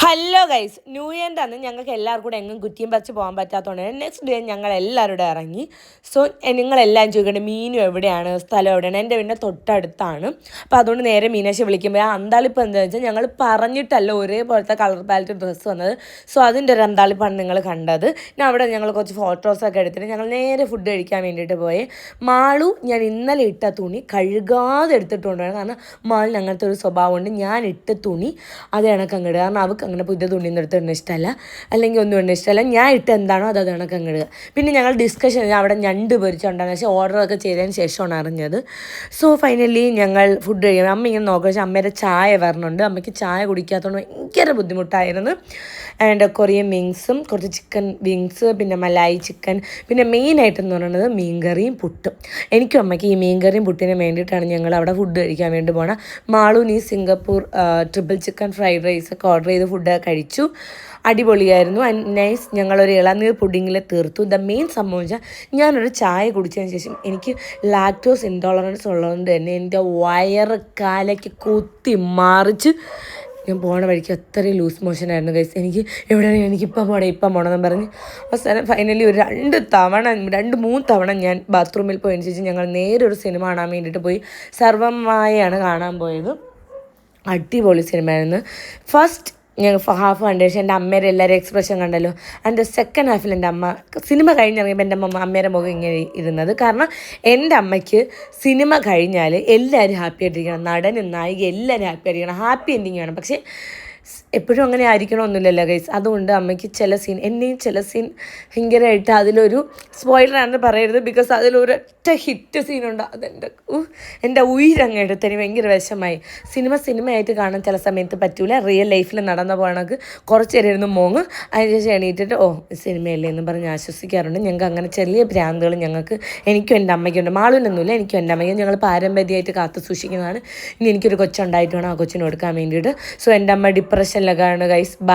Hello guys, new ഇയറിൻ്റെ അന്ന് ഞങ്ങൾക്ക് എല്ലാവർക്കും കൂടെ എങ്ങും കുറ്റിയും പറിച്ച് പോകാൻ പറ്റാത്തതുകൊണ്ട് നെക്സ്റ്റ് ഡേ ഞങ്ങൾ എല്ലാവരും ഇറങ്ങി. സോ നിങ്ങളെല്ലാം ചോദിക്കേണ്ടത് മീനു എവിടെയാണ്, സ്ഥലം എവിടെയാണ്? എൻ്റെ വീടിൻ്റെ തൊട്ടടുത്താണ്. അപ്പോൾ അതുകൊണ്ട് നേരെ മീനാശി വിളിക്കുമ്പോൾ ആ അന്താളിപ്പ് എന്താണെന്ന് വെച്ചാൽ ഞങ്ങൾ പറഞ്ഞിട്ടല്ല ഒരേപോലത്തെ കളർ പാലറ്റ് ഡ്രസ്സ് വന്നത്. സോ അതിൻ്റെ ഒരു അന്താളിപ്പാണ് നിങ്ങൾ കണ്ടത്. ഞാൻ അവിടെ ഞങ്ങൾ കുറച്ച് ഫോട്ടോസൊക്കെ എടുത്തിട്ട് ഞങ്ങൾ നേരെ ഫുഡ് കഴിക്കാൻ വേണ്ടിയിട്ട് പോയി. മാളു ഞാൻ ഇന്നലെ ഇട്ട തുണി കഴുകാതെ എടുത്തിട്ടുണ്ടായിരുന്നു. കാരണം മാളിന് അങ്ങനത്തെ ഒരു സ്വഭാവമുണ്ട്. ഞാൻ ഇട്ട തുണി അത് കണക്കങ്ങിടുക. കാരണം അവൾക്ക് അങ്ങനെ പുതിയ തുണിയൊന്നും എടുത്തിടുന്ന ഇഷ്ടമല്ല, അല്ലെങ്കിൽ ഒന്നും ഇടുന്ന ഇഷ്ടമല്ല. ഞാൻ ഇട്ട് എന്താണോ അത് കണക്കങ്ങിടുക. പിന്നെ ഞങ്ങൾ ഡിസ്കഷൻ അവിടെ ഞണ്ട് പൊരിച്ചുണ്ടാകുന്ന പക്ഷേ ഓർഡറൊക്കെ ചെയ്തതിന് ശേഷമാണ് അറിഞ്ഞത്. സോ ഫൈനലി ഞങ്ങൾ ഫുഡ് കഴിക്കണം. അമ്മ ഇങ്ങനെ നോക്കുക, പക്ഷേ അമ്മയുടെ ചായ വരണുണ്ട്. അമ്മയ്ക്ക് ചായ കുടിക്കാത്തതുകൊണ്ട് ഭയങ്കര ബുദ്ധിമുട്ടായിരുന്നു. ആൻഡ് കൊറിയൻ വിങ്സും കുറച്ച് ചിക്കൻ വിങ്സ്, പിന്നെ മലായി ചിക്കൻ, പിന്നെ മെയിനായിട്ടെന്ന് പറയുന്നത് മീൻകറിയും പുട്ടും. എനിക്കും അമ്മയ്ക്ക് ഈ മീൻകറിയും പുട്ടിനും വേണ്ടിയിട്ടാണ് ഞങ്ങൾ അവിടെ ഫുഡ് കഴിക്കാൻ വേണ്ടി പോകണം. മാളൂന് ഈ സിംഗപ്പൂർ ട്രിപ്പിൾ ചിക്കൻ ഫ്രൈഡ് റൈസൊക്കെ ഓർഡർ ചെയ്ത് ഫുഡ് കഴിച്ചു. അടിപൊളിയായിരുന്നു. And nice. ഞങ്ങളൊരു ഇളനീർ പുഡിങ്ങിൽ തീർത്തു. ദ മെയിൻ സംഭവം വെച്ചാൽ ഞാനൊരു ചായ കുടിച്ചതിന് ശേഷം എനിക്ക് ലാക്ടോസ് ഇൻടോളറൻസ് ഉള്ളതുകൊണ്ട് തന്നെ എൻ്റെ വയറ് കാലയ്ക്ക് കുത്തി മറിച്ച് ഞാൻ പോണ വഴിക്ക് അത്രയും ലൂസ് മോഷനായിരുന്നു ഗൈസ്. എനിക്ക് എവിടെയാണെങ്കിൽ എനിക്കിപ്പം പോകണമെന്ന് പറഞ്ഞ് അവസാനം ഫൈനലി ഒരു 2-3 തവണ ഞാൻ ബാത്റൂമിൽ പോയതിന് ശേഷം ഞങ്ങൾ നേരെ ഒരു സിനിമ കാണാൻ വേണ്ടിയിട്ട് പോയി. സർവ്വമായയാണ് കാണാൻ പോയത്. അടിപൊളി സിനിമയായിരുന്നു. ഫസ്റ്റ് ഞങ്ങൾ ഹാഫ് കണ്ട ശേഷം എൻ്റെ അമ്മയുടെ എല്ലാവരും എക്സ്പ്രഷൻ കണ്ടല്ലോ. ആൻഡ് സെക്കൻഡ് ഹാഫിൽ എൻ്റെ അമ്മ സിനിമ കഴിഞ്ഞിറങ്ങിയപ്പോൾ എൻ്റെ അമ്മയുടെ മുഖം ഇങ്ങനെ ഇരുന്നത്. കാരണം എൻ്റെ അമ്മയ്ക്ക് സിനിമ കഴിഞ്ഞാൽ എല്ലാവരും ഹാപ്പി ആയിട്ടിരിക്കണം, നടനും നായിക എല്ലാവരും ഹാപ്പി ആയിരിക്കണം, ഹാപ്പി എൻഡിങ് വേണം. പക്ഷേ എപ്പോഴും അങ്ങനെ ആയിരിക്കണമെന്നില്ലല്ലോ ഗൈസ്. അതുകൊണ്ട് അമ്മയ്ക്ക് എന്നെയും ചില സീൻ ഭയങ്കരമായിട്ട് അതിലൊരു സ്പോയിലറാണെന്ന് പറയരുത്, ബിക്കോസ് അതിലൊരൊറ്റ ഹിറ്റ് സീനുണ്ട്. എൻ്റെ ഉയരങ്ങ് എടുത്തതിന് ഭയങ്കര വിഷമായി. സിനിമയായിട്ട് കാണാൻ ചില സമയത്ത് പറ്റൂല. റിയൽ ലൈഫിൽ നടന്ന പോകണമെങ്കിൽ കുറച്ച് നേരം ഇരുന്ന് മോങ്ങ് അതിനുശേഷം എണീറ്റിട്ട് സിനിമയല്ലേ എന്ന് പറഞ്ഞ് ആശ്വസിക്കാറുണ്ട്. ഞങ്ങൾക്ക് അങ്ങനെ ചെറിയ ഭ്രാന്തുകൾ എനിക്കും എൻ്റെ അമ്മയ്ക്കുണ്ട്. മാളുവിനൊന്നുമില്ല, എനിക്കും എൻ്റെ അമ്മയ്ക്കും. ഞങ്ങൾ പാരമ്പര്യമായിട്ട് കാത്തു സൂക്ഷിക്കുന്നതാണ്. ഇനി എനിക്കൊരു കൊച്ചുണ്ടായിട്ട് വേണം ആ കൊച്ചിന് കൊടുക്കാൻ വേണ്ടിയിട്ട്. സോ എൻ്റെ അമ്മ ഡിപ്രഷനിലൊക്കെയാണ് ഗൈസ്.